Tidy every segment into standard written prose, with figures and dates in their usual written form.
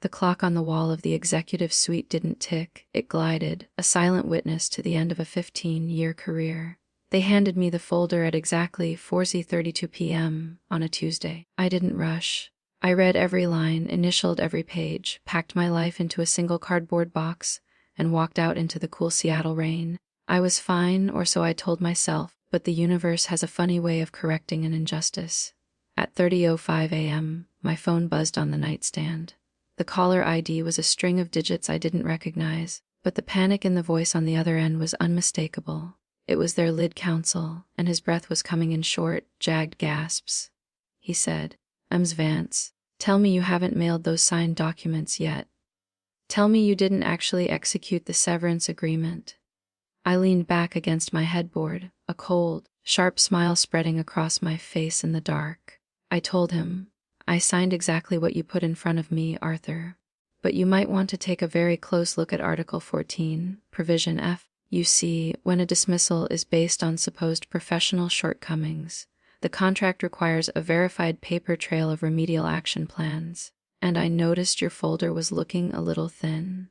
The clock on the wall of the executive suite didn't tick, it glided, a silent witness to the end of a 15-year career. They handed me the folder at exactly 4:32 p.m. on a Tuesday. I didn't rush. I read every line, initialed every page, packed my life into a single cardboard box, and walked out into the cool Seattle rain. I was fine, or so I told myself, but the universe has a funny way of correcting an injustice. At 30:05 a.m., my phone buzzed on the nightstand. The caller ID was a string of digits I didn't recognize, but the panic in the voice on the other end was unmistakable. It was their lead counsel, and his breath was coming in short, jagged gasps. He said, "Ms. Vance, tell me you haven't mailed those signed documents yet. Tell me you didn't actually execute the severance agreement." I leaned back against my headboard, a cold, sharp smile spreading across my face in the dark. I told him, "I signed exactly what you put in front of me, Arthur. But you might want to take a very close look at Article 14, Provision F. You see, when a dismissal is based on supposed professional shortcomings, the contract requires a verified paper trail of remedial action plans. And I noticed your folder was looking a little thin.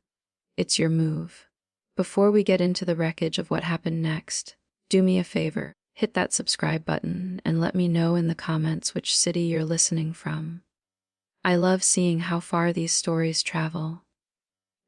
It's your move. Before we get into the wreckage of what happened next, do me a favor, hit that subscribe button and let me know in the comments which city you're listening from. I love seeing how far these stories travel."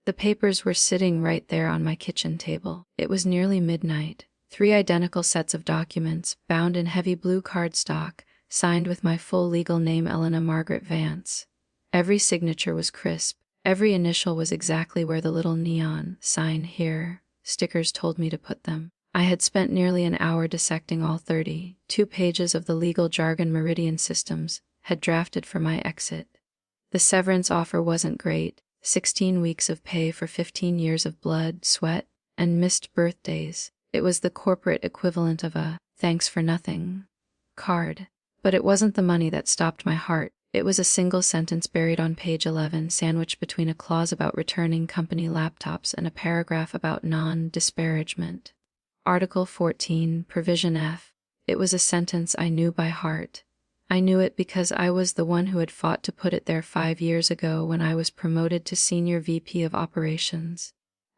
The papers were sitting right there on my kitchen table. It was nearly midnight. 3 identical sets of documents, bound in heavy blue cardstock, signed with my full legal name, Elena Margaret Vance. Every signature was crisp. Every initial was exactly where the little neon "Sign Here" stickers told me to put them. I had spent nearly an hour dissecting all 32 pages of the legal jargon Meridian Systems had drafted for my exit. The severance offer wasn't great. 16 weeks of pay for 15 years of blood, sweat, and missed birthdays. It was the corporate equivalent of a "thanks for nothing" card. But it wasn't the money that stopped my heart. It was a single sentence buried on page 11, sandwiched between a clause about returning company laptops and a paragraph about non-disparagement. Article 14, Provision F. It was a sentence I knew by heart. I knew it because I was the one who had fought to put it there 5 years ago when I was promoted to Senior VP of Operations.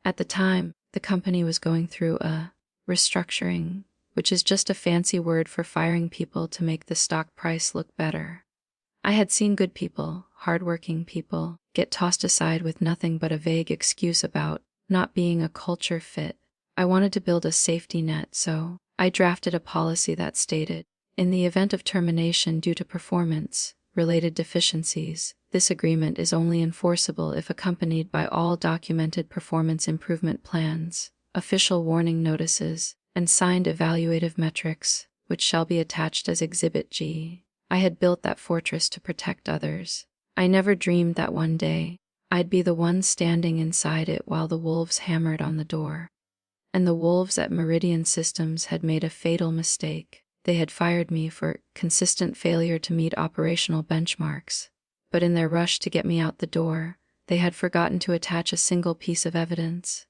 At the time, the company was going through a restructuring, which is just a fancy word for firing people to make the stock price look better. I had seen good people, hardworking people, get tossed aside with nothing but a vague excuse about not being a culture fit. I wanted to build a safety net, so I drafted a policy that stated, in the event of termination due to performance-related deficiencies, this agreement is only enforceable if accompanied by all documented performance improvement plans, official warning notices, and signed evaluative metrics, which shall be attached as Exhibit G. I had built that fortress to protect others. I never dreamed that one day I'd be the one standing inside it while the wolves hammered on the door. And the wolves at Meridian Systems had made a fatal mistake. They had fired me for consistent failure to meet operational benchmarks. But in their rush to get me out the door, they had forgotten to attach a single piece of evidence.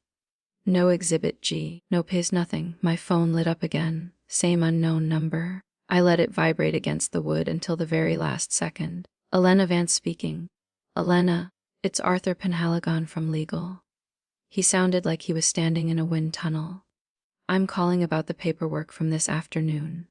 No Exhibit G, no pays nothing. My phone lit up again. Same unknown number. I let it vibrate against the wood until the very last second. Elena Vance speaking. "Elena, it's Arthur Penhaligon from legal." He sounded like he was standing in a wind tunnel. "I'm calling about the paperwork from this afternoon.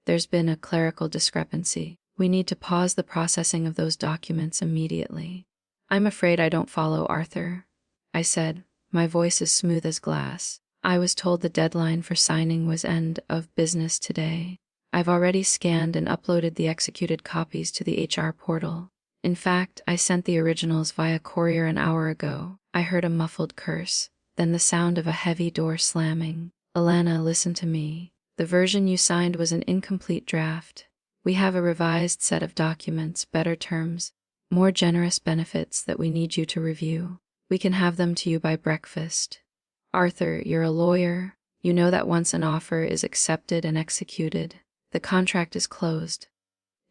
There's been a clerical discrepancy. We need to pause the processing of those documents immediately." "I'm afraid I don't follow, Arthur," I said, my voice as smooth as glass. "I was told the deadline for signing was end of business today. I've already scanned and uploaded the executed copies to the HR portal. In fact, I sent the originals via courier an hour ago." I heard a muffled curse, then the sound of a heavy door slamming. "Elena, listen to me. The version you signed was an incomplete draft. We have a revised set of documents, better terms, more generous benefits that we need you to review. We can have them to you by breakfast. Arthur, you're a lawyer. You know that once an offer is accepted and executed, the contract is closed.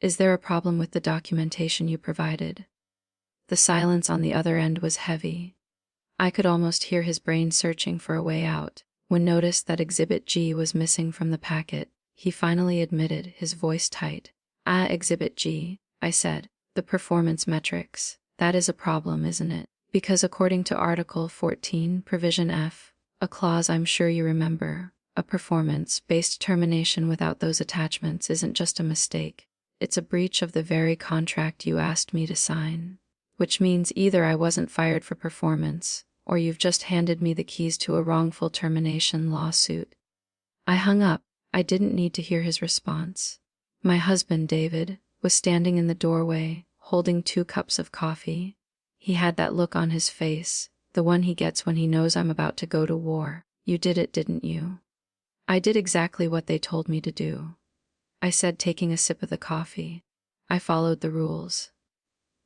Is there a problem with the documentation you provided?" The silence on the other end was heavy. I could almost hear his brain searching for a way out. When noticed that Exhibit G was missing from the packet, he finally admitted, his voice tight. Exhibit G," I said. "The performance metrics. That is a problem, isn't it? Because according to Article 14, Provision F, a clause I'm sure you remember, a performance-based termination without those attachments isn't just a mistake. It's a breach of the very contract you asked me to sign. Which means either I wasn't fired for performance, or you've just handed me the keys to a wrongful termination lawsuit. I hung up. I didn't need to hear his response. My husband, David, was standing in the doorway, holding 2 cups of coffee. He had that look on his face, the one he gets when he knows I'm about to go to war. You did it, didn't you? I did exactly what they told me to do, I said, taking a sip of the coffee. I followed the rules.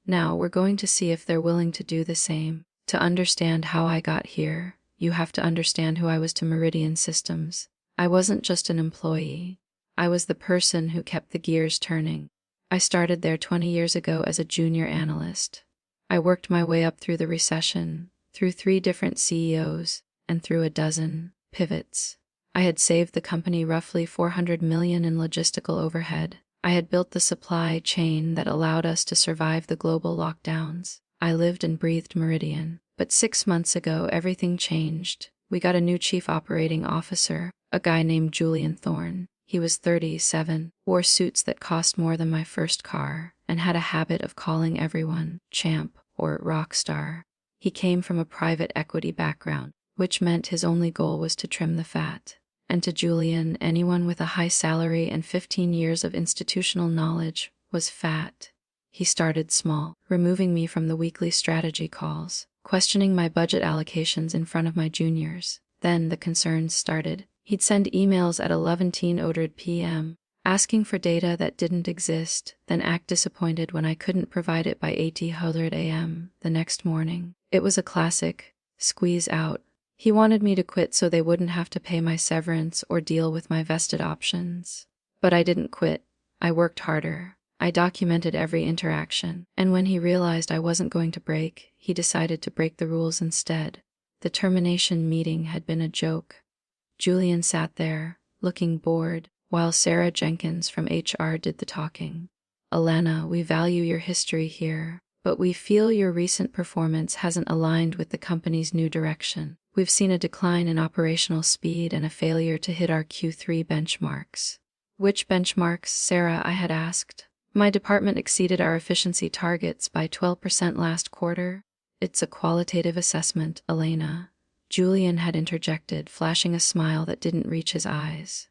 Now we're going to see if they're willing to do the same. To understand how I got here, you have to understand who I was to Meridian Systems. I wasn't just an employee. I was the person who kept the gears turning. I started there 20 years ago as a junior analyst. I worked my way up through the recession, through 3 different CEOs, and through a dozen pivots. I had saved the company roughly $400 million in logistical overhead. I had built the supply chain that allowed us to survive the global lockdowns. I lived and breathed Meridian. But 6 months ago, everything changed. We got a new chief operating officer, a guy named Julian Thorne. He was 37, wore suits that cost more than my first car, and had a habit of calling everyone champ or rock star. He came from a private equity background, which meant his only goal was to trim the fat. And to Julian, anyone with a high salary and 15 years of institutional knowledge was fat. He started small, removing me from the weekly strategy calls, questioning my budget allocations in front of my juniors. Then the concerns started. He'd send emails at 11:00 p.m., asking for data that didn't exist, then act disappointed when I couldn't provide it by 8:00 a.m. the next morning. It was a classic squeeze out. He wanted me to quit so they wouldn't have to pay my severance or deal with my vested options. But I didn't quit. I worked harder. I documented every interaction, and when he realized I wasn't going to break, he decided to break the rules instead. The termination meeting had been a joke. Julian sat there, looking bored, while Sarah Jenkins from HR did the talking. Alana, we value your history here, but we feel your recent performance hasn't aligned with the company's new direction. We've seen a decline in operational speed and a failure to hit our Q3 benchmarks. Which benchmarks, Sarah? I had asked. My department exceeded our efficiency targets by 12% last quarter. It's a qualitative assessment, Elena. Julian had interjected, flashing a smile that didn't reach his eyes.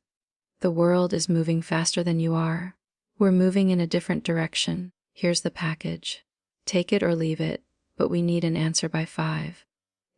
The world is moving faster than you are. We're moving in a different direction. Here's the package. Take it or leave it, but we need an answer by 5.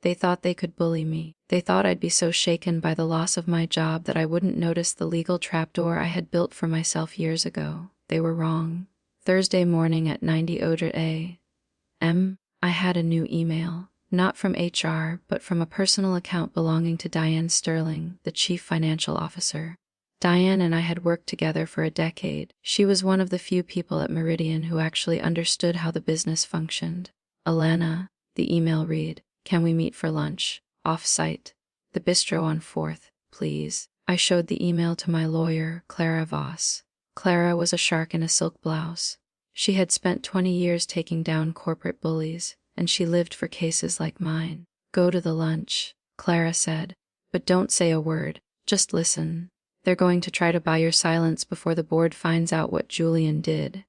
They thought they could bully me. They thought I'd be so shaken by the loss of my job that I wouldn't notice the legal trapdoor I had built for myself years ago. They were wrong. Thursday morning at 9:00 a.m., I had a new email. Not from HR, but from a personal account belonging to Diane Sterling, the chief financial officer. Diane and I had worked together for a decade. She was one of the few people at Meridian who actually understood how the business functioned. Alana, the email read, can we meet for lunch, off-site? The bistro on 4th, please. I showed the email to my lawyer, Clara Voss. Clara was a shark in a silk blouse. She had spent 20 years taking down corporate bullies, and she lived for cases like mine. Go to the lunch, Clara said. But don't say a word, just listen. They're going to try to buy your silence before the board finds out what Julian did.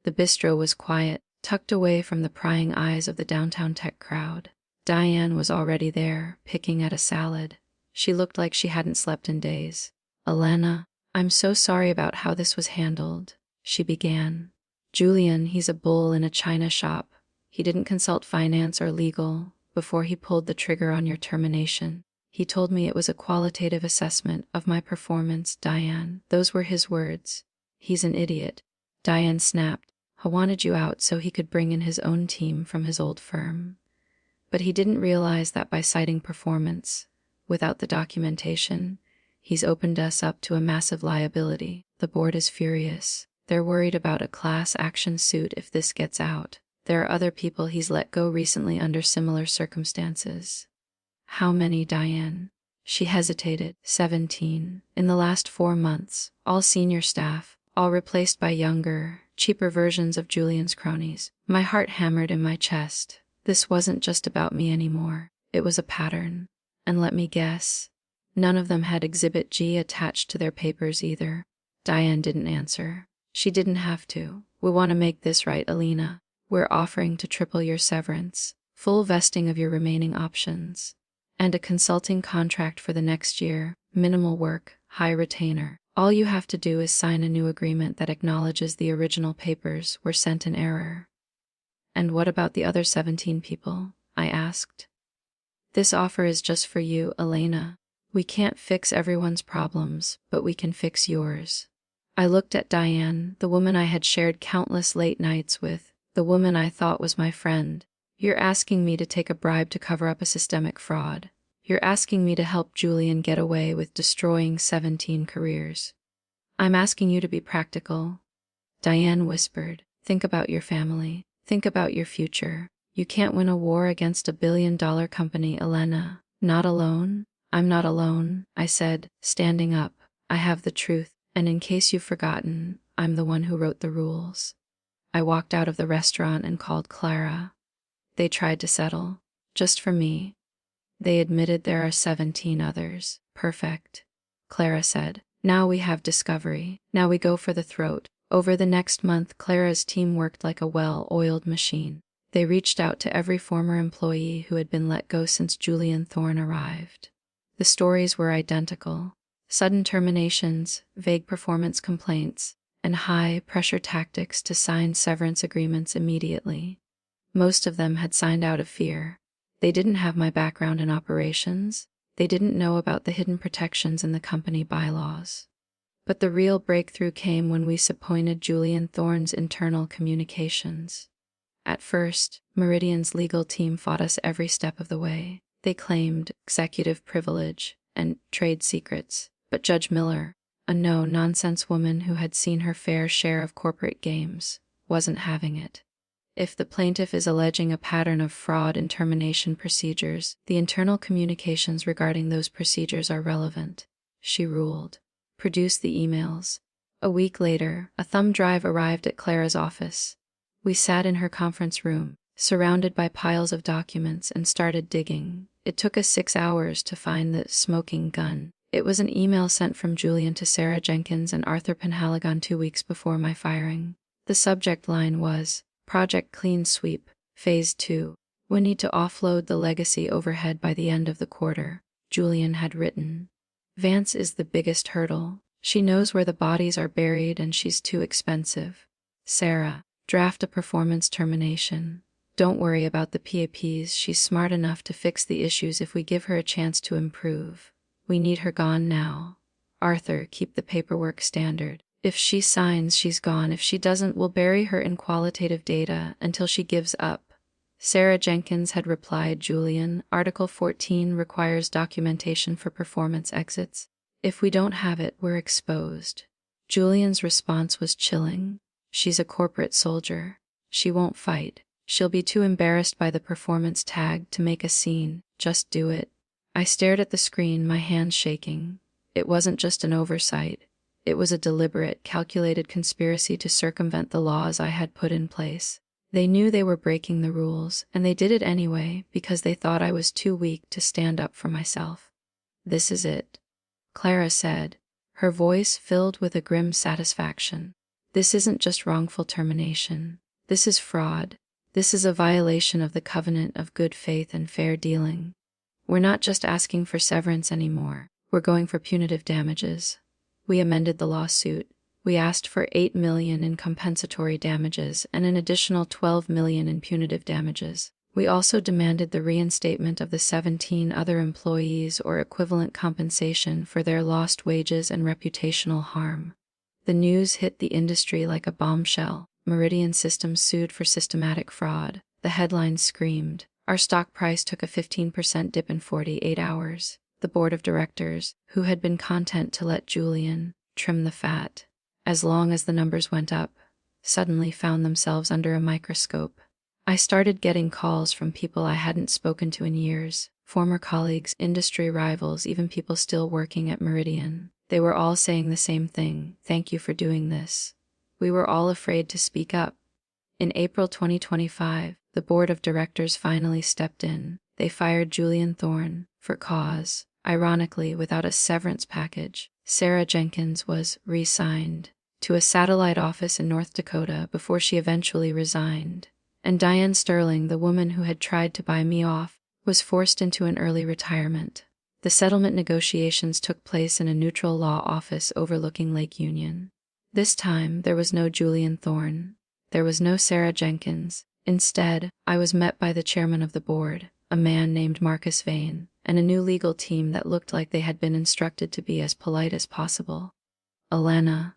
The bistro was quiet, tucked away from the prying eyes of the downtown tech crowd. Diane was already there, picking at a salad. She looked like she hadn't slept in days. Alana, I'm so sorry about how this was handled, she began. Julian, he's a bull in a china shop. He didn't consult finance or legal before he pulled the trigger on your termination. He told me it was a qualitative assessment of my performance, Diane. Those were his words. He's an idiot. Diane snapped. I wanted you out so he could bring in his own team from his old firm. But he didn't realize that by citing performance, without the documentation, he's opened us up to a massive liability. The board is furious. They're worried about a class action suit if this gets out. There are other people he's let go recently under similar circumstances. How many, Diane? She hesitated. 17. In the last 4 months, all senior staff, all replaced by younger, cheaper versions of Julian's cronies. My heart hammered in my chest. This wasn't just about me anymore. It was a pattern. And let me guess, none of them had Exhibit G attached to their papers either. Diane didn't answer. She didn't have to. We want to make this right, Alina. We're offering to triple your severance, full vesting of your remaining options, and a consulting contract for the next year, minimal work, high retainer. All you have to do is sign a new agreement that acknowledges the original papers were sent in error. And what about the other 17 people? I asked. This offer is just for you, Elena. We can't fix everyone's problems, but we can fix yours. I looked at Diane, the woman I had shared countless late nights with, the woman I thought was my friend. You're asking me to take a bribe to cover up a systemic fraud. You're asking me to help Julian get away with destroying 17 careers. I'm asking you to be practical. Diane whispered, think about your family. Think about your future. You can't win a war against a billion-dollar company, Elena. Not alone? I'm not alone, I said, standing up. I have the truth, and in case you've forgotten, I'm the one who wrote the rules. I walked out of the restaurant and called Clara. They tried to settle. Just for me. They admitted there are 17 others. Perfect. Clara said. Now we have discovery. Now we go for the throat. Over the next month, Clara's team worked like a well-oiled machine. They reached out to every former employee who had been let go since Julian Thorne arrived. The stories were identical. Sudden terminations, vague performance complaints, and high-pressure tactics to sign severance agreements immediately. Most of them had signed out of fear. They didn't have my background in operations. They didn't know about the hidden protections in the company bylaws. But the real breakthrough came when we subpoenaed Julian Thorne's internal communications. At first, Meridian's legal team fought us every step of the way. They claimed executive privilege and trade secrets, but Judge Miller, a no-nonsense woman who had seen her fair share of corporate games, wasn't having it. If the plaintiff is alleging a pattern of fraud in termination procedures, the internal communications regarding those procedures are relevant, she ruled. Produce the emails. A week later, a thumb drive arrived at Clara's office. We sat in her conference room, surrounded by piles of documents, and started digging. It took us 6 hours to find the smoking gun. It was an email sent from Julian to Sarah Jenkins and Arthur Penhaligon 2 weeks before my firing. The subject line was, Project Clean Sweep, Phase 2. We need to offload the legacy overhead by the end of the quarter, Julian had written. Vance is the biggest hurdle. She knows where the bodies are buried and she's too expensive. Sarah, draft a performance termination. Don't worry about the PAPs, she's smart enough to fix the issues if we give her a chance to improve. We need her gone now. Arthur, keep the paperwork standard. If she signs, she's gone. If she doesn't, we'll bury her in qualitative data until she gives up. Sarah Jenkins had replied, Julian, Article 14 requires documentation for performance exits. If we don't have it, we're exposed. Julian's response was chilling. She's a corporate soldier. She won't fight. She'll be too embarrassed by the performance tag to make a scene. Just do it. I stared at the screen, my hands shaking. It wasn't just an oversight. It was a deliberate, calculated conspiracy to circumvent the laws I had put in place. They knew they were breaking the rules, and they did it anyway because they thought I was too weak to stand up for myself. This is it, Clara said, her voice filled with a grim satisfaction. This isn't just wrongful termination. This is fraud. This is a violation of the covenant of good faith and fair dealing. We're not just asking for severance anymore. We're going for punitive damages. We amended the lawsuit. We asked for $8 million in compensatory damages and an additional $12 million in punitive damages. We also demanded the reinstatement of the 17 other employees or equivalent compensation for their lost wages and reputational harm. The news hit the industry like a bombshell. Meridian Systems sued for systematic fraud. The headline screamed. Our stock price took a 15% dip in 48 hours. The board of directors, who had been content to let Julian trim the fat as long as the numbers went up, suddenly found themselves under a microscope. I started getting calls from people I hadn't spoken to in years, former colleagues, industry rivals, even people still working at Meridian. They were all saying the same thing, thank you for doing this. We were all afraid to speak up. In April 2025, the board of directors finally stepped in. They fired Julian Thorne for cause. Ironically, without a severance package, Sarah Jenkins was re-signed to a satellite office in North Dakota before she eventually resigned. And Diane Sterling, the woman who had tried to buy me off, was forced into an early retirement. The settlement negotiations took place in a neutral law office overlooking Lake Union. This time, there was no Julian Thorne. There was no Sarah Jenkins. Instead, I was met by the chairman of the board, a man named Marcus Vane, and a new legal team that looked like they had been instructed to be as polite as possible. "Elena,"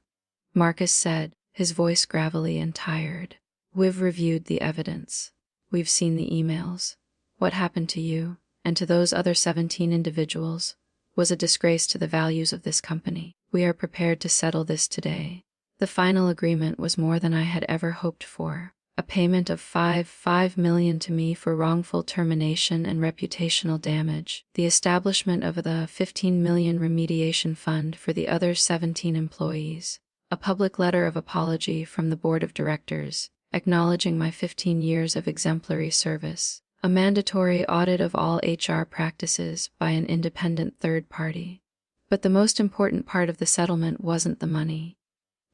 Marcus said, his voice gravelly and tired. "We've reviewed the evidence. We've seen the emails. What happened to you, and to those other 17 individuals, was a disgrace to the values of this company. We are prepared to settle this today." The final agreement was more than I had ever hoped for. A payment of $5 million to me for wrongful termination and reputational damage, the establishment of the $15 million remediation fund for the other 17 employees, a public letter of apology from the board of directors, acknowledging my 15 years of exemplary service, a mandatory audit of all HR practices by an independent third party. But the most important part of the settlement wasn't the money.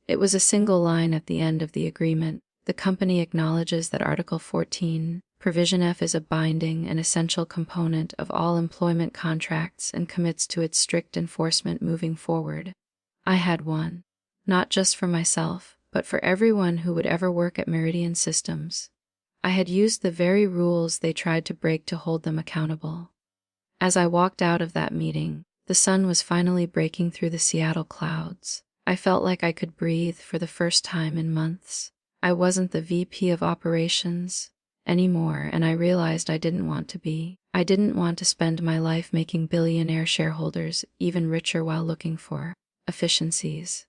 It was a single line at the end of the agreement. The company acknowledges that Article 14, Provision F is a binding and essential component of all employment contracts and commits to its strict enforcement moving forward. I had one, not just for myself, but for everyone who would ever work at Meridian Systems. I had used the very rules they tried to break to hold them accountable. As I walked out of that meeting, the sun was finally breaking through the Seattle clouds. I felt like I could breathe for the first time in months. I wasn't the VP of operations anymore, and I realized I didn't want to be. I didn't want to spend my life making billionaire shareholders even richer while looking for efficiencies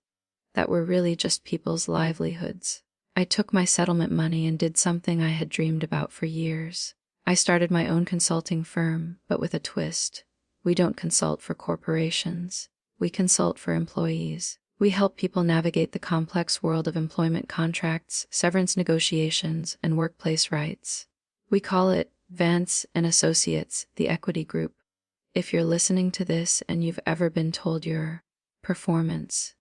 that were really just people's livelihoods. I took my settlement money and did something I had dreamed about for years. I started my own consulting firm, but with a twist. We don't consult for corporations. We consult for employees. We help people navigate the complex world of employment contracts, severance negotiations, and workplace rights. We call it Vance and Associates, the equity group. If you're listening to this and you've ever been told your performance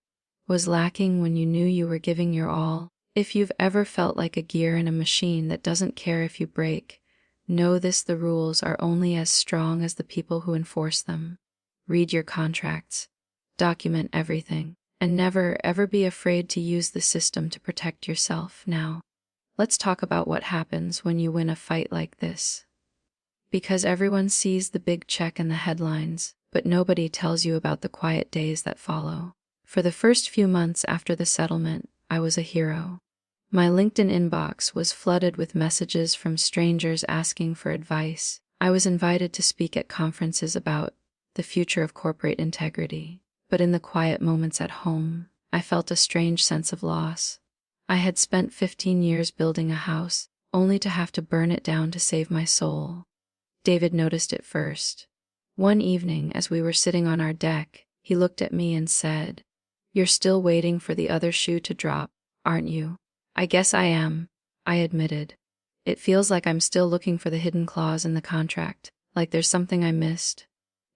was lacking when you knew you were giving your all, if you've ever felt like a gear in a machine that doesn't care if you break, know this: the rules are only as strong as the people who enforce them. Read your contracts. Document everything. And never, ever be afraid to use the system to protect yourself. Now, let's talk about what happens when you win a fight like this. Because everyone sees the big check and the headlines, but nobody tells you about the quiet days that follow. For the first few months after the settlement, I was a hero. My LinkedIn inbox was flooded with messages from strangers asking for advice. I was invited to speak at conferences about the future of corporate integrity. But in the quiet moments at home, I felt a strange sense of loss. I had spent 15 years building a house, only to have to burn it down to save my soul. David noticed it first. One evening, as we were sitting on our deck, he looked at me and said, "You're still waiting for the other shoe to drop, aren't you?" "I guess I am," I admitted. "It feels like I'm still looking for the hidden clause in the contract, like there's something I missed."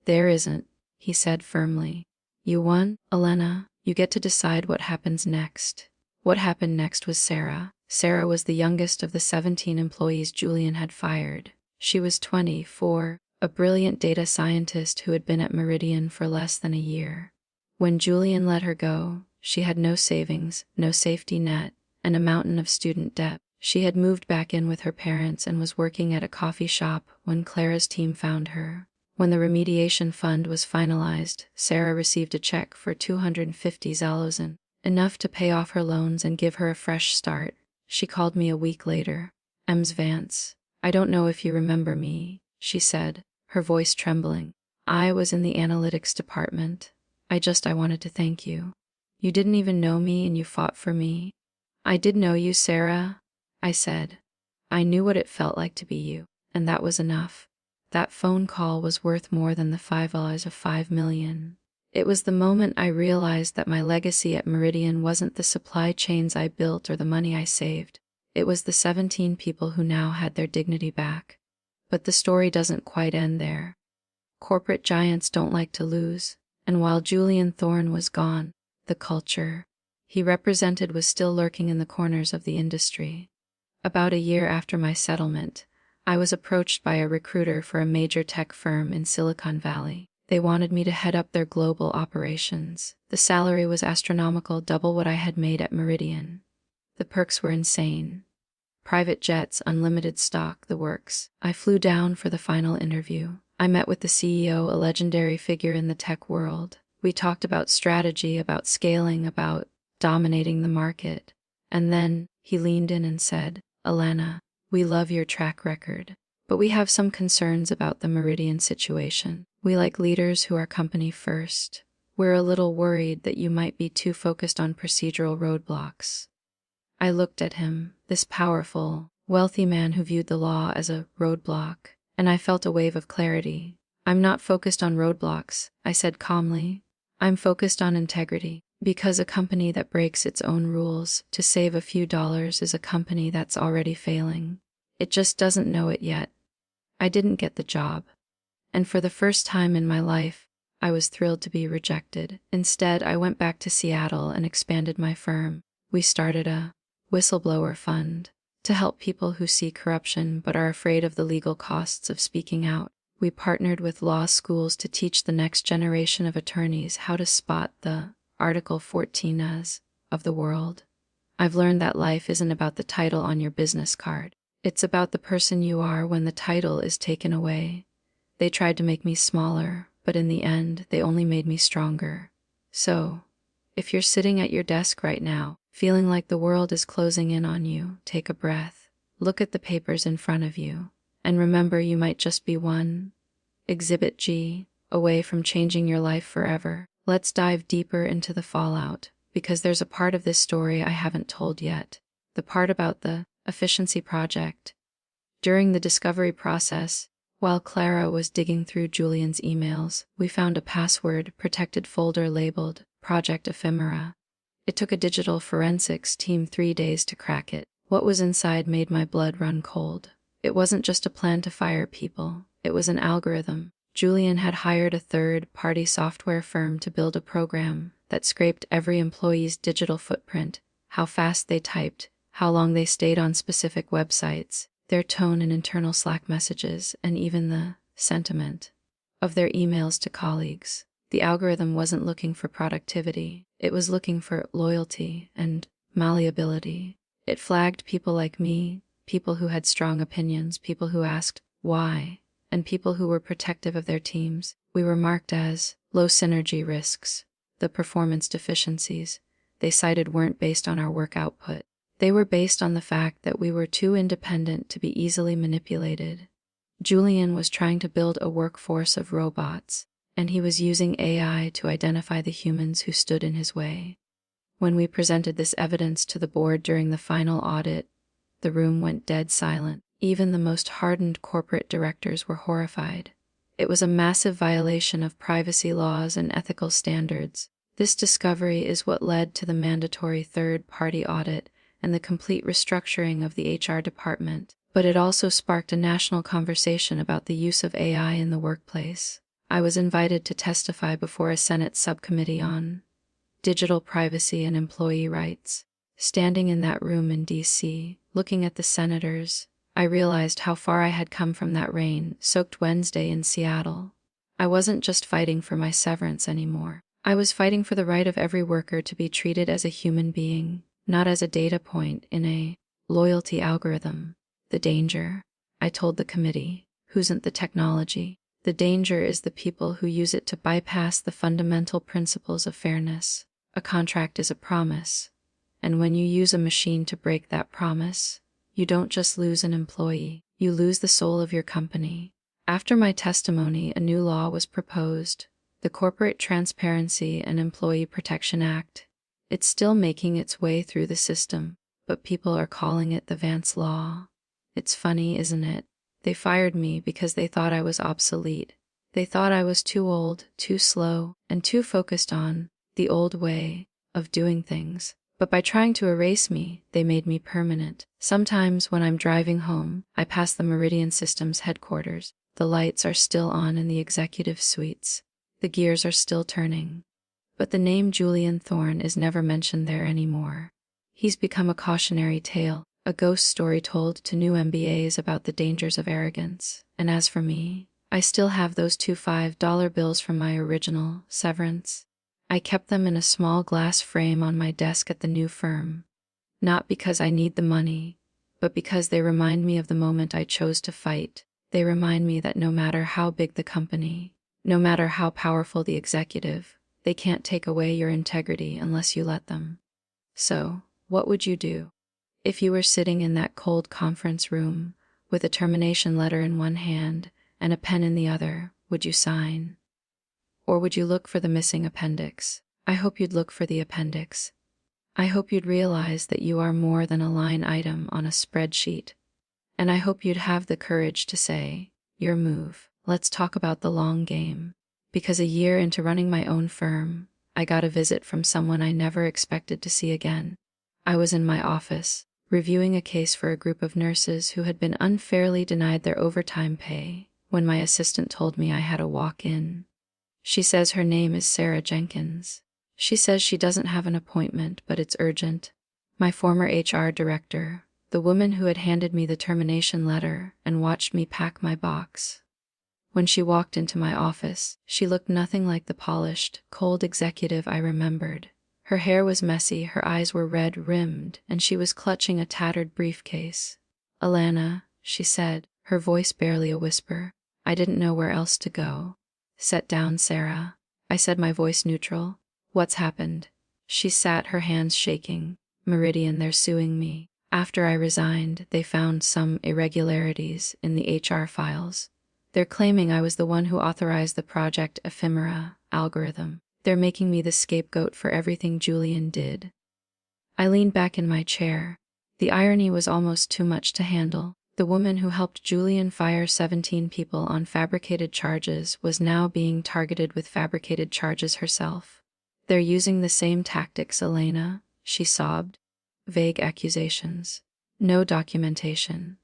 "There isn't," he said firmly. "You won, Elena. You get to decide what happens next." What happened next was Sarah. Sarah was the youngest of the 17 employees Julian had fired. She was 24, a brilliant data scientist who had been at Meridian for less than a year. When Julian let her go, she had no savings, no safety net, and a mountain of student debt. She had moved back in with her parents and was working at a coffee shop when Clara's team found her. When the remediation fund was finalized, Sarah received a check for $250,000, enough to pay off her loans and give her a fresh start. She called me a week later. "Ms. Vance, I don't know if you remember me," she said, her voice trembling. "I was in the analytics department. I wanted to thank you. You didn't even know me and you fought for me." "I did know you, Sarah," I said. "I knew what it felt like to be you, and that was enough." That phone call was worth more than the $5 million. It was the moment I realized that my legacy at Meridian wasn't the supply chains I built or the money I saved. It was the 17 people who now had their dignity back. But the story doesn't quite end there. Corporate giants don't like to lose, and while Julian Thorne was gone, the culture he represented was still lurking in the corners of the industry. About a year after my settlement, I was approached by a recruiter for a major tech firm in Silicon Valley. They wanted me to head up their global operations. The salary was astronomical, double what I had made at Meridian. The perks were insane. Private jets, unlimited stock, the works. I flew down for the final interview. I met with the CEO, a legendary figure in the tech world. We talked about strategy, about scaling, about dominating the market. And then he leaned in and said, "Alana, we love your track record, but we have some concerns about the Meridian situation. We like leaders who are company first. We're a little worried that you might be too focused on procedural roadblocks." I looked at him, this powerful, wealthy man who viewed the law as a roadblock, and I felt a wave of clarity. "I'm not focused on roadblocks," I said calmly. "I'm focused on integrity, because a company that breaks its own rules to save a few dollars is a company that's already failing. It just doesn't know it yet." I didn't get the job, and for the first time in my life, I was thrilled to be rejected. Instead, I went back to Seattle and expanded my firm. We started a whistleblower fund to help people who see corruption but are afraid of the legal costs of speaking out. We partnered with law schools to teach the next generation of attorneys how to spot the Article 14s of the world. I've learned that life isn't about the title on your business card. It's about the person you are when the title is taken away. They tried to make me smaller, but in the end, they only made me stronger. So, if you're sitting at your desk right now, feeling like the world is closing in on you, take a breath, look at the papers in front of you, and remember you might just be one Exhibit G away from changing your life forever. Let's dive deeper into the fallout, because there's a part of this story I haven't told yet, the part about the efficiency project. During the discovery process, while Clara was digging through Julian's emails, we found a password-protected folder labeled Project Ephemera. It took a digital forensics team 3 days to crack it. What was inside made my blood run cold. It wasn't just a plan to fire people, it was an algorithm. Julian had hired a third-party software firm to build a program that scraped every employee's digital footprint, how fast they typed, how long they stayed on specific websites, their tone in internal Slack messages, and even the sentiment of their emails to colleagues. The algorithm wasn't looking for productivity, it was looking for loyalty and malleability. It flagged people like me, people who had strong opinions, people who asked why, and people who were protective of their teams. We were marked as low synergy risks. The performance deficiencies they cited weren't based on our work output. They were based on the fact that we were too independent to be easily manipulated. Julian was trying to build a workforce of robots, and he was using AI to identify the humans who stood in his way. When we presented this evidence to the board during the final audit, the room went dead silent. Even the most hardened corporate directors were horrified. It was a massive violation of privacy laws and ethical standards. This discovery is what led to the mandatory third-party audit and the complete restructuring of the HR department. But it also sparked a national conversation about the use of AI in the workplace. I was invited to testify before a Senate subcommittee on digital privacy and employee rights. Standing in that room in D.C., looking at the senators, I realized how far I had come from that rain-soaked Wednesday in Seattle. I wasn't just fighting for my severance anymore. I was fighting for the right of every worker to be treated as a human being, not as a data point in a loyalty algorithm. The danger, I told the committee, isn't the technology. The danger is the people who use it to bypass the fundamental principles of fairness. A contract is a promise, and when you use a machine to break that promise, you don't just lose an employee, you lose the soul of your company. After my testimony, a new law was proposed, the Corporate Transparency and Employee Protection Act. It's still making its way through the system, but people are calling it the Vance Law. It's funny, isn't it? They fired me because they thought I was obsolete. They thought I was too old, too slow, and too focused on the old way of doing things. But by trying to erase me, they made me permanent. Sometimes when I'm driving home, I pass the Meridian Systems headquarters. The lights are still on in the executive suites. The gears are still turning. But the name Julian Thorne is never mentioned there anymore. He's become a cautionary tale, a ghost story told to new MBAs about the dangers of arrogance. And as for me, I still have those two $5 bills from my original severance. I kept them in a small glass frame on my desk at the new firm. Not because I need the money, but because they remind me of the moment I chose to fight. They remind me that no matter how big the company, no matter how powerful the executive, they can't take away your integrity unless you let them. So, what would you do? If you were sitting in that cold conference room, with a termination letter in one hand and a pen in the other, would you sign? Or would you look for the missing appendix? I hope you'd look for the appendix. I hope you'd realize that you are more than a line item on a spreadsheet. And I hope you'd have the courage to say, your move. Let's talk about the long game. Because a year into running my own firm, I got a visit from someone I never expected to see again. I was in my office, reviewing a case for a group of nurses who had been unfairly denied their overtime pay, when my assistant told me I had a walk-in. She says her name is Sarah Jenkins. She says she doesn't have an appointment, but it's urgent. My former HR director, the woman who had handed me the termination letter and watched me pack my box. When she walked into my office, she looked nothing like the polished, cold executive I remembered. Her hair was messy, her eyes were red-rimmed, and she was clutching a tattered briefcase. "Alana," she said, her voice barely a whisper. I didn't know where else to go. "Sit down, Sarah," I said, my voice neutral. "What's happened?" She sat, her hands shaking. "Meridian, they're suing me. After I resigned, they found some irregularities in the HR files. They're claiming I was the one who authorized the Project Ephemera algorithm. They're making me the scapegoat for everything Julian did." I leaned back in my chair. The irony was almost too much to handle. The woman who helped Julian fire 17 people on fabricated charges was now being targeted with fabricated charges herself. "They're using the same tactics, Elena," she sobbed. "Vague accusations. No documentation.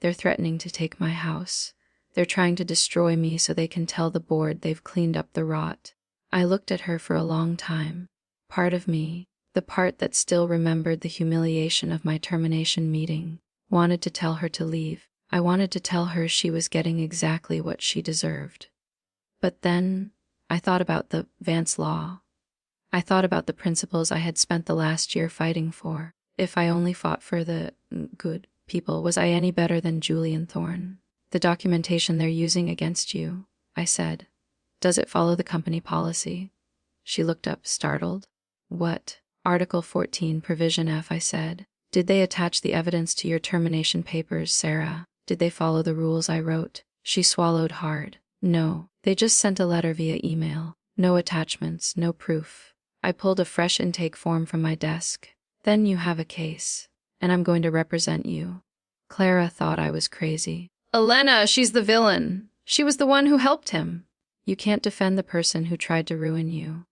They're threatening to take my house. They're trying to destroy me so they can tell the board they've cleaned up the rot." I looked at her for a long time. Part of me, the part that still remembered the humiliation of my termination meeting, wanted to tell her to leave. I wanted to tell her she was getting exactly what she deserved. But then, I thought about the Vance Law. I thought about the principles I had spent the last year fighting for. If I only fought for the good people, was I any better than Julian Thorne? "The documentation they're using against you," I said. "Does it follow the company policy?" She looked up, startled. "What?" "Article 14, Provision F," I said. "Did they attach the evidence to your termination papers, Sarah? Did they follow the rules I wrote?" She swallowed hard. "No, they just sent a letter via email. No attachments, no proof." I pulled a fresh intake form from my desk. "Then you have a case, and I'm going to represent you." Clara thought I was crazy. "Elena, she's the villain. She was the one who helped him." "You can't defend the person who tried to ruin you."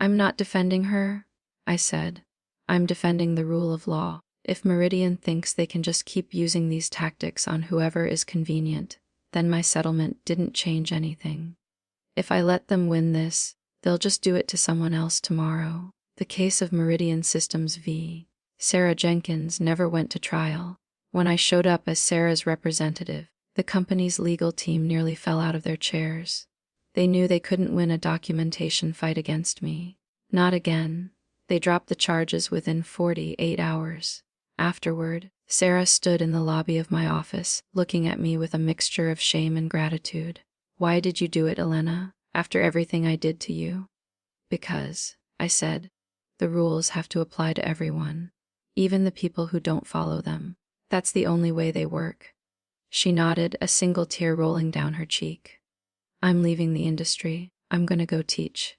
"I'm not defending her," I said. "I'm defending the rule of law. If Meridian thinks they can just keep using these tactics on whoever is convenient, then my settlement didn't change anything. If I let them win this, they'll just do it to someone else tomorrow." The case of Meridian Systems v. Sarah Jenkins never went to trial. When I showed up as Sarah's representative, the company's legal team nearly fell out of their chairs. They knew they couldn't win a documentation fight against me. Not again. They dropped the charges within 48 hours. Afterward, Sarah stood in the lobby of my office, looking at me with a mixture of shame and gratitude. "Why did you do it, Elena, after everything I did to you?" "Because," I said, "the rules have to apply to everyone, even the people who don't follow them. That's the only way they work." She nodded, a single tear rolling down her cheek. "I'm leaving the industry. I'm gonna go teach.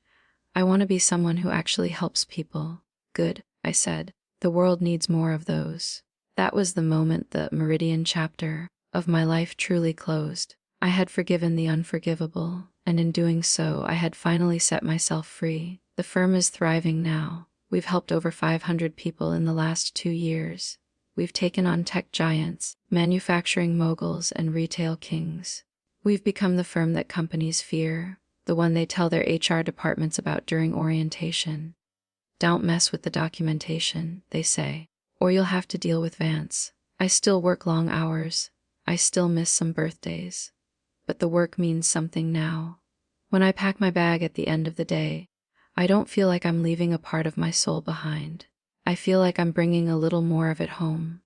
I want to be someone who actually helps people." "Good," I said. "The world needs more of those." That was the moment the Meridian chapter of my life truly closed. I had forgiven the unforgivable, and in doing so, I had finally set myself free. The firm is thriving now. We've helped over 500 people in the last 2 years. We've taken on tech giants, manufacturing moguls, and retail kings. We've become the firm that companies fear, the one they tell their HR departments about during orientation. Don't mess with the documentation, they say, or you'll have to deal with Vance. I still work long hours. I still miss some birthdays. But the work means something now. When I pack my bag at the end of the day, I don't feel like I'm leaving a part of my soul behind. I feel like I'm bringing a little more of it home.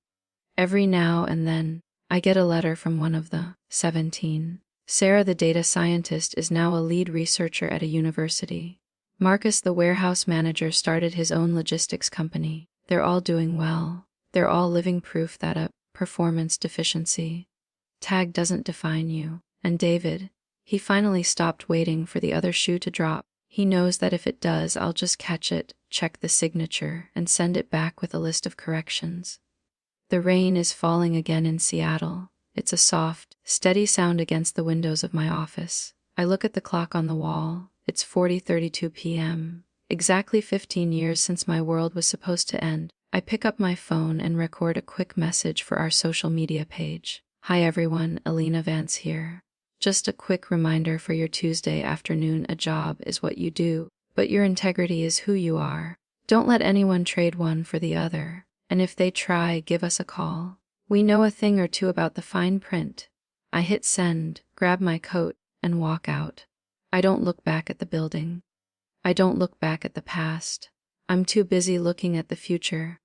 Every now and then, I get a letter from one of the 17. Sarah, the data scientist, is now a lead researcher at a university. Marcus, the warehouse manager, started his own logistics company. They're all doing well. They're all living proof that a performance deficiency tag doesn't define you. And David, he finally stopped waiting for the other shoe to drop. He knows that if it does, I'll just catch it, check the signature, and send it back with a list of corrections. The rain is falling again in Seattle. It's a soft, steady sound against the windows of my office. I look at the clock on the wall. It's 40:32 p.m. Exactly 15 years since my world was supposed to end. I pick up my phone and record a quick message for our social media page. Hi everyone, Alina Vance here. Just a quick reminder for your Tuesday afternoon: a job is what you do, but your integrity is who you are. Don't let anyone trade one for the other, and if they try, give us a call. We know a thing or two about the fine print. I hit send, grab my coat, and walk out. I don't look back at the building. I don't look back at the past. I'm too busy looking at the future.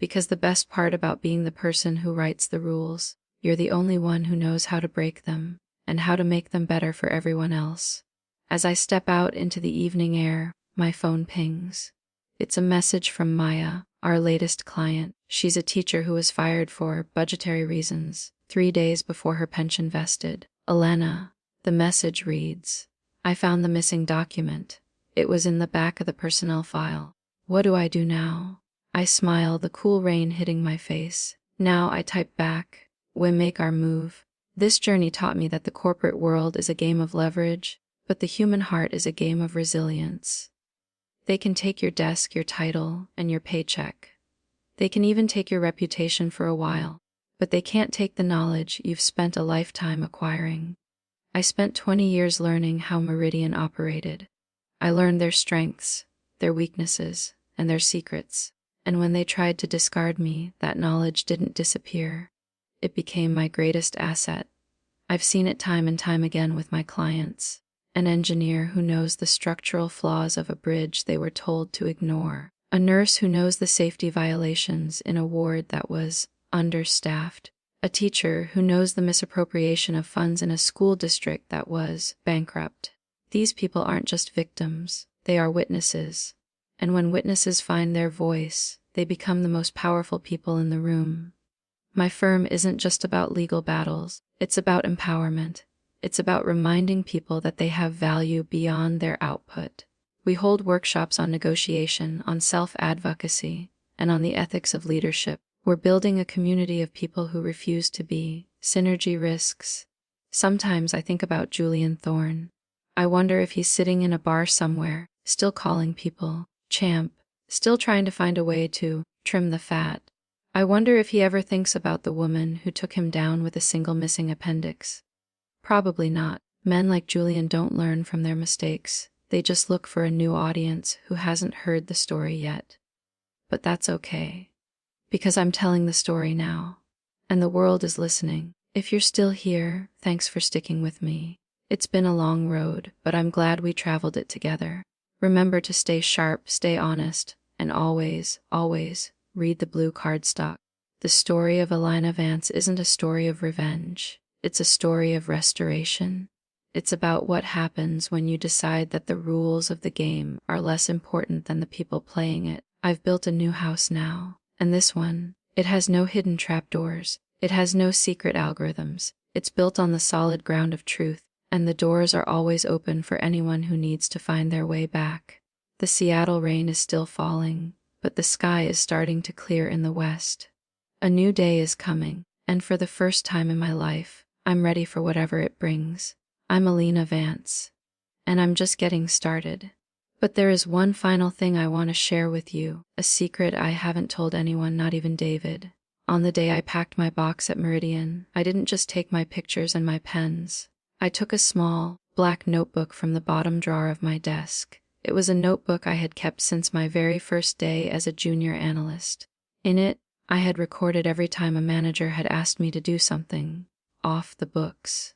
Because the best part about being the person who writes the rules, you're the only one who knows how to break them, and how to make them better for everyone else. As I step out into the evening air, my phone pings. It's a message from Maya, our latest client. She's a teacher who was fired for budgetary reasons 3 days before her pension vested. Elena, the message reads, I found the missing document. It was in the back of the personnel file. What do I do now? I smile, the cool rain hitting my face. Now I type back, we make our move. This journey taught me that the corporate world is a game of leverage, but the human heart is a game of resilience. They can take your desk, your title, and your paycheck. They can even take your reputation for a while, but they can't take the knowledge you've spent a lifetime acquiring. I spent 20 years learning how Meridian operated. I learned their strengths, their weaknesses, and their secrets. And when they tried to discard me, that knowledge didn't disappear. It became my greatest asset. I've seen it time and time again with my clients. An engineer who knows the structural flaws of a bridge they were told to ignore. A nurse who knows the safety violations in a ward that was understaffed. A teacher who knows the misappropriation of funds in a school district that was bankrupt. These people aren't just victims, they are witnesses. And when witnesses find their voice, they become the most powerful people in the room. My firm isn't just about legal battles, it's about empowerment. It's about reminding people that they have value beyond their output. We hold workshops on negotiation, on self-advocacy, and on the ethics of leadership. We're building a community of people who refuse to be. Synergy risks. Sometimes I think about Julian Thorne. I wonder if he's sitting in a bar somewhere, still calling people champ, still trying to find a way to trim the fat. I wonder if he ever thinks about the woman who took him down with a single missing appendix. Probably not. Men like Julian don't learn from their mistakes. They just look for a new audience who hasn't heard the story yet. But that's okay. Because I'm telling the story now. And the world is listening. If you're still here, thanks for sticking with me. It's been a long road, but I'm glad we traveled it together. Remember to stay sharp, stay honest, and always, always read the blue cardstock. The story of Alina Vance isn't a story of revenge. It's a story of restoration. It's about what happens when you decide that the rules of the game are less important than the people playing it. I've built a new house now, and this one, it has no hidden trapdoors. It has no secret algorithms. It's built on the solid ground of truth, and the doors are always open for anyone who needs to find their way back. The Seattle rain is still falling, but the sky is starting to clear in the west. A new day is coming, and for the first time in my life, I'm ready for whatever it brings. I'm Alina Vance. and I'm just getting started. But there is one final thing I want to share with you, a secret I haven't told anyone, not even David. On the day I packed my box at Meridian, I didn't just take my pictures and my pens. I took a small, black notebook from the bottom drawer of my desk. It was a notebook I had kept since my very first day as a junior analyst. In it, I had recorded every time a manager had asked me to do something off the books.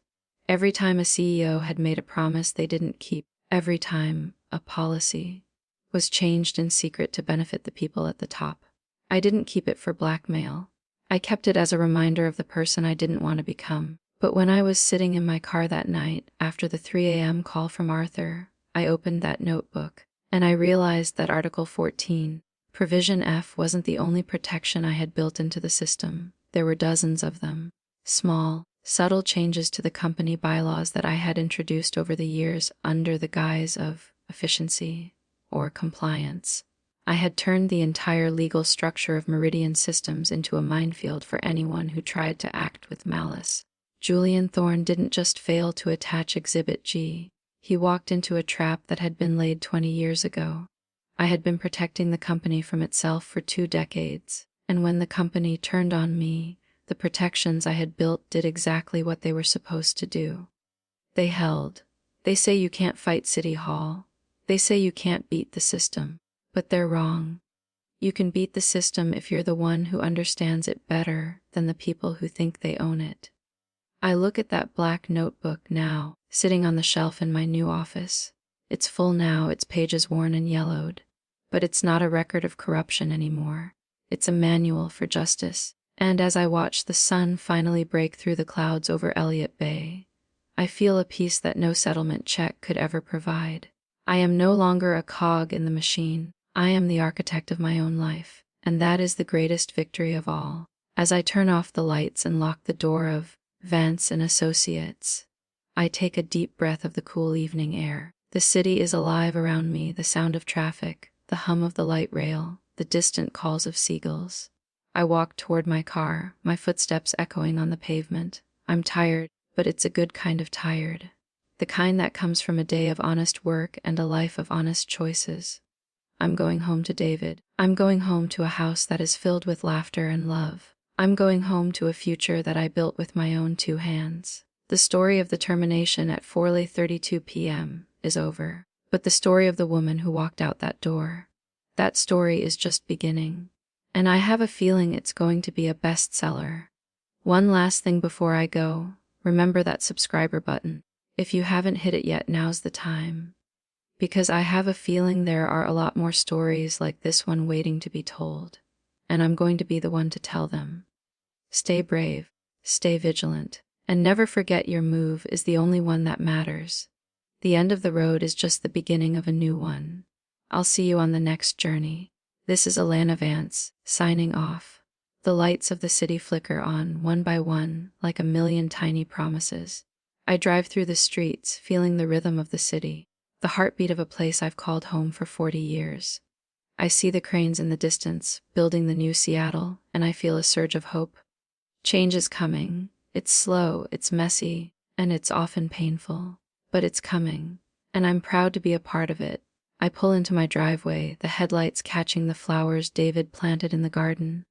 Every time a CEO had made a promise they didn't keep. Every time a policy was changed in secret to benefit the people at the top. I didn't keep it for blackmail. I kept it as a reminder of the person I didn't want to become. But when I was sitting in my car that night, after the 3 a.m. call from Arthur, I opened that notebook, and I realized that Article 14, Provision F, wasn't the only protection I had built into the system. There were dozens of them. Small, subtle changes to the company bylaws that I had introduced over the years under the guise of efficiency or compliance. I had turned the entire legal structure of Meridian Systems into a minefield for anyone who tried to act with malice. Julian Thorne didn't just fail to attach Exhibit G. He walked into a trap that had been laid 20 years ago. I had been protecting the company from itself for 2 decades, and when the company turned on me, the protections I had built did exactly what they were supposed to do. They held. They say you can't fight City Hall. They say you can't beat the system. But they're wrong. You can beat the system if you're the one who understands it better than the people who think they own it. I look at that black notebook now, sitting on the shelf in my new office. It's full now, its pages worn and yellowed. But it's not a record of corruption anymore. It's a manual for justice. And as I watch the sun finally break through the clouds over Elliott Bay, I feel a peace that no settlement check could ever provide. I am no longer a cog in the machine. I am the architect of my own life, and that is the greatest victory of all. As I turn off the lights and lock the door of Vance and Associates, I take a deep breath of the cool evening air. The city is alive around me, the sound of traffic, the hum of the light rail, the distant calls of seagulls. I walk toward my car, my footsteps echoing on the pavement. I'm tired, but it's a good kind of tired. The kind that comes from a day of honest work and a life of honest choices. I'm going home to David. I'm going home to a house that is filled with laughter and love. I'm going home to a future that I built with my own 2 hands. The story of the termination at 4:32 p.m. is over, but the story of the woman who walked out that door, that story is just beginning. And I have a feeling it's going to be a bestseller. One last thing before I go, remember that subscriber button. If you haven't hit it yet, now's the time. Because I have a feeling there are a lot more stories like this one waiting to be told, and I'm going to be the one to tell them. Stay brave, stay vigilant, and never forget your move is the only one that matters. The end of the road is just the beginning of a new one. I'll see you on the next journey. This is Alana Vance, signing off. The lights of the city flicker on, one by one, like a million tiny promises. I drive through the streets, feeling the rhythm of the city, the heartbeat of a place I've called home for 40 years. I see the cranes in the distance, building the new Seattle, and I feel a surge of hope. Change is coming. It's slow, it's messy, and it's often painful. But it's coming, and I'm proud to be a part of it. I pull into my driveway, the headlights catching the flowers David planted in the garden.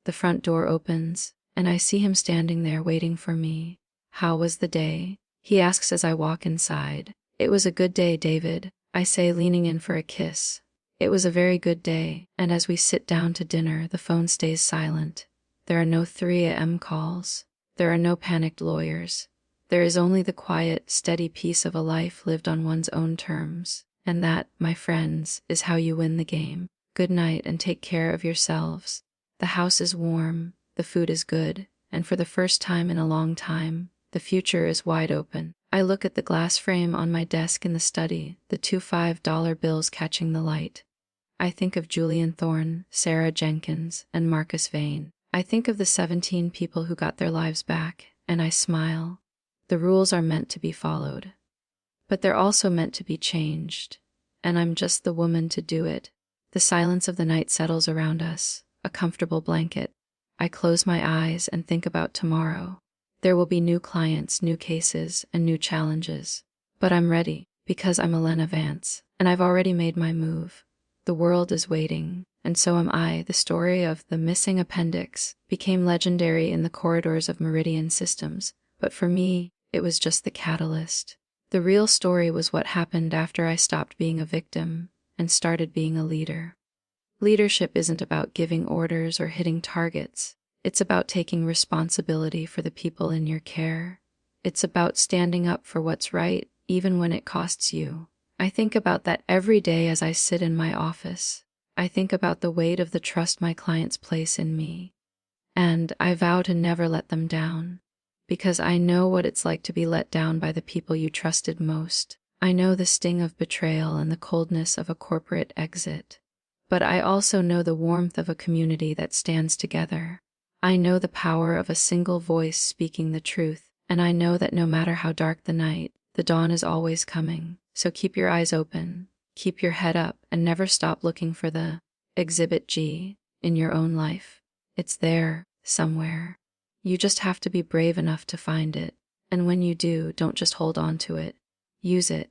The front door opens, and I see him standing there waiting for me. How was the day? He asks as I walk inside. It was a good day, David, I say, leaning in for a kiss. It was a very good day, and as we sit down to dinner, the phone stays silent. There are no 3 a.m. calls. There are no panicked lawyers. There is only the quiet, steady peace of a life lived on one's own terms. And that, my friends, is how you win the game. Good night and take care of yourselves. The house is warm, the food is good, and for the first time in a long time, the future is wide open. I look at the glass frame on my desk in the study, the 2 $5 bills catching the light. I think of Julian Thorne, Sarah Jenkins, and Marcus Vane. I think of the 17 people who got their lives back, and I smile. The rules are meant to be followed. But they're also meant to be changed, and I'm just the woman to do it. The silence of the night settles around us, a comfortable blanket. I close my eyes and think about tomorrow. There will be new clients, new cases, and new challenges. But I'm ready. Because I'm Elena Vance, and I've already made my move. The world is waiting, and so am I. The story of the missing appendix became legendary in the corridors of Meridian Systems, but for me, it was just the catalyst. The real story was what happened after I stopped being a victim and started being a leader. Leadership isn't about giving orders or hitting targets. It's about taking responsibility for the people in your care. It's about standing up for what's right, even when it costs you. I think about that every day as I sit in my office. I think about the weight of the trust my clients place in me. And I vow to never let them down. Because I know what it's like to be let down by the people you trusted most. I know the sting of betrayal and the coldness of a corporate exit. But I also know the warmth of a community that stands together. I know the power of a single voice speaking the truth, and I know that no matter how dark the night, the dawn is always coming. So keep your eyes open, keep your head up, and never stop looking for the Exhibit G in your own life. It's there, somewhere. You just have to be brave enough to find it. And when you do, don't just hold on to it. Use it.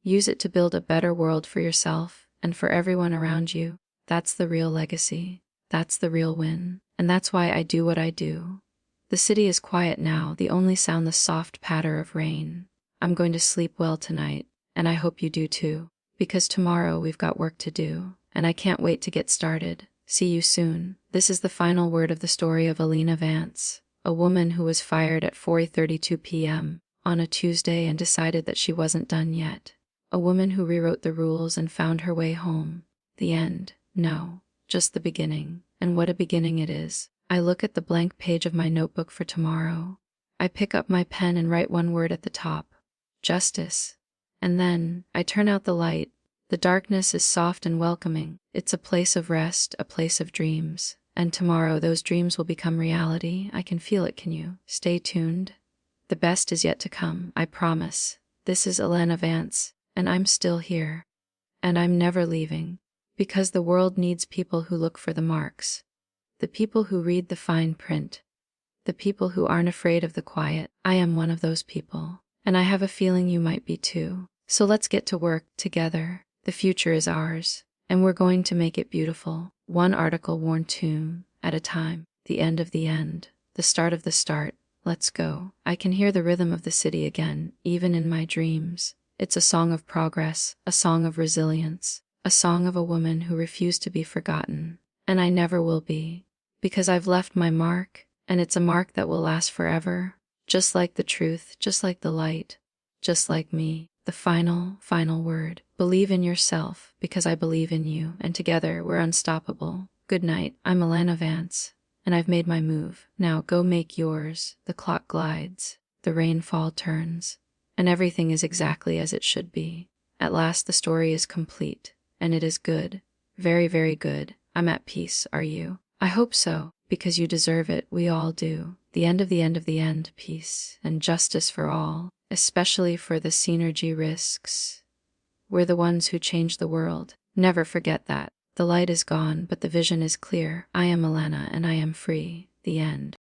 Use it to build a better world for yourself and for everyone around you. That's the real legacy. That's the real win. And that's why I do what I do. The city is quiet now, the only sound the soft patter of rain. I'm going to sleep well tonight, and I hope you do too. Because tomorrow we've got work to do, and I can't wait to get started. See you soon. This is the final word of the story of Elena Vance, a woman who was fired at 4:32 p.m. on a Tuesday and decided that she wasn't done yet. A woman who rewrote the rules and found her way home. The end. No, just the beginning. And what a beginning it is. I look at the blank page of my notebook for tomorrow. I pick up my pen and write one word at the top. Justice. And then, I turn out the light. The darkness is soft and welcoming. It's a place of rest, a place of dreams. And tomorrow those dreams will become reality. I can feel it, can you? Stay tuned. The best is yet to come, I promise. This is Elena Vance, and I'm still here. And I'm never leaving. Because the world needs people who look for the marks. The people who read the fine print. The people who aren't afraid of the quiet. I am one of those people. And I have a feeling you might be too. So let's get to work together. The future is ours. And we're going to make it beautiful. One article worn tomb at a time. The end of the end. The start of the start. Let's go. I can hear the rhythm of the city again, even in my dreams. It's a song of progress, a song of resilience, a song of a woman who refused to be forgotten. And I never will be. Because I've left my mark, and it's a mark that will last forever. Just like the truth, just like the light, just like me. The final word. Believe in yourself, because I believe in you, and together we're unstoppable. Good night, I'm Elena Vance, and I've made my move. Now go make yours. The clock glides, the rainfall turns, and everything is exactly as it should be. At last the story is complete, and it is good. Very, very good. I'm at peace, are you? I hope so, because you deserve it, we all do. The end of the end of the end, peace and justice for all, especially for the synergy risks. We're the ones who change the world. Never forget that. The light is gone, but the vision is clear. I am Elena, and I am free. The end.